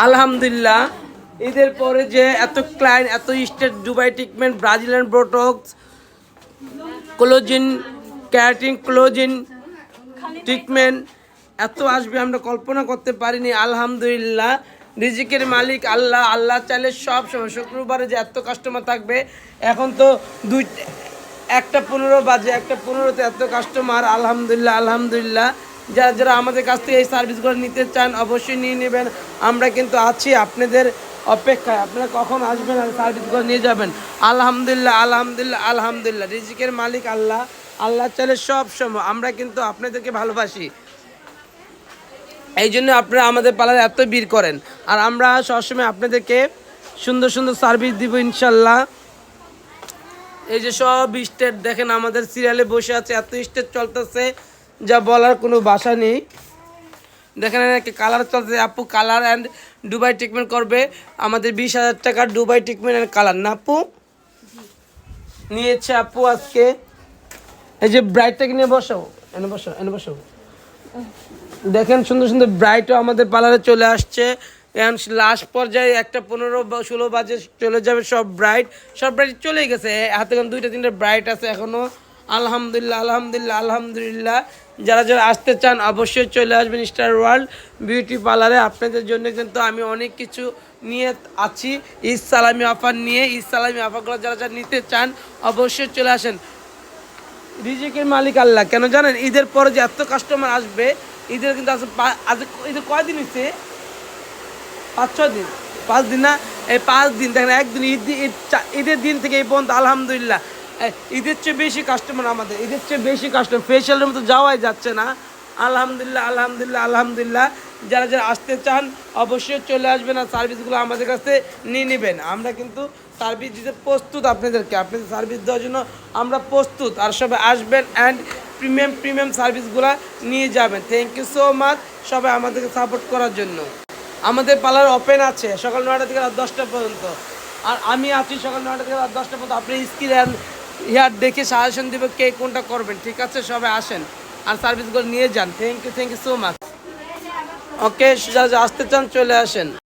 আলহামদুলিল্লাহ ঈদের পরে যে এত ক্লায়েন্ট, এত state, Dubai treatment, Brazilian botox, collagen, keratin, collagen treatment এত আসবে আমরা কল্পনা করতে পারিনি। আলহামদুলিল্লাহ, রিজিকের মালিক আল্লাহ। আল্লাহ চাইলে সব সময় শুক্রবারে যে এত কাস্টমার থাকবে, এখন তো 1:15 বাজে, 1:15-তে এত কাস্টমার। আলহামদুলিল্লাহ আলহামদুলিল্লাহ, যারা যারা আমাদের কাছ থেকে এই সার্ভিসগুলো নিতে চান অবশ্যই নিয়ে নেবেন। আমরা কিন্তু আছি আপনাদের অপেক্ষায়, আপনারা কখন আসবেন আর সার্ভিসগুলো নিয়ে যাবেন। আলহামদুলিল্লাহ আলহামদুলিল্লাহ আলহামদুলিল্লাহ, রিজিকের মালিক আল্লাহ। আল্লাহ চাইলে সব সময় আমরা কিন্তু আপনাদেরকে ভালোবাসি, এই জন্য আপনারা আমাদের পার্লারে এত ভিড় করেন। আর আমরা সবসময় আপনাদেরকে সুন্দর সুন্দর সার্ভিস দিব ইনশাল্লাহ। এই যে সব স্টেট দেখেন আমাদের সিরিয়ালে বসে আছে, এত স্টেট চলতেছে যা বলার কোনো ভাষা নেই। দেখেন একটা কালার চলতেছে, আপু কালার অ্যান্ড দুবাই ট্রিটমেন্ট করবে আমাদের 20,000 টাকার দুবাই ট্রিটমেন্ট অ্যান্ড কালার না আপু নিয়েছে আপু আজকে। এই যে ব্রাইটটাকে নিয়ে বসো, এনে বসো, এনে বসো। দেখেন সুন্দর সুন্দর ব্রাইটও আমাদের পার্লারে চলে আসছে। এখন লাস্ট পর্যায়ে 1:15 বা 16 বাজে চলে যাবে সব ব্রাইট। সব ব্রাইট চলেই গেছে, হাতে এখন 2-3টা ব্রাইট আছে এখনও। আলহামদুলিল্লাহ আলহামদুলিল্লাহ আলহামদুলিল্লাহ, যারা যারা আসতে চান অবশ্যই চলে আসবেন স্টার ওয়ার্ল্ড বিউটি পার্লারে। আপনাদের জন্য কিন্তু আমি অনেক কিছু নিয়ে আছি, ঈদ সালামি অফার নিয়ে। ঈদ সালামি অফারগুলো যারা যারা নিতে চান অবশ্যই চলে আসেন। রিজিকের মালিক আল্লাহ। কেন জানেন, ঈদের পরে যে এত কাস্টমার আসবে, ঈদের কিন্তু আজ ঈদের কয়দিন হচ্ছে? 5-6 দিন, 5 দিন না, এই 5 দিন দেখেন, একদিন ঈদের দিন থেকে এই পর্যন্ত আলহামদুলিল্লাহ ঈদের চেয়ে বেশি কাস্টমার আমাদের, ঈদের চেয়ে বেশি কাস্টমার। ফেশিয়ালের মতো যাওয়াই যাচ্ছে না। আলহামদুলিল্লাহ আলহামদুলিল্লাহ আলহামদুলিল্লাহ, যারা যারা আসতে চান অবশ্যই চলে আসবেন আর সার্ভিসগুলো আমাদের কাছে নিয়ে নেবেন। আমরা কিন্তু সার্ভিস দিতে প্রস্তুত, আপনাদেরকে আপনাদের সার্ভিস দেওয়ার জন্য আমরা প্রস্তুত। আর সবাই আসবেন অ্যান্ড প্রিমিয়াম সার্ভিসগুলো নিয়ে যাবেন। থ্যাংক ইউ সো মাচ সবাই আমাদেরকে সাপোর্ট করার জন্য। আমাদের পার্লার ওপেন আছে সকাল 9টা থেকে রাত 10টা পর্যন্ত, আর আমি আছি সকাল 9টা থেকে রাত 10টা পর্যন্ত। আপনি স্ক্রিন ইয়ার দেখে সাজেশন দেবে কে কোনটা করবেন, ঠিক আছে? সবাই আসেন আর সার্ভিসগুলো নিয়ে যান। Thank you so much. Okay, যারা আসতে চান চলে আসেন।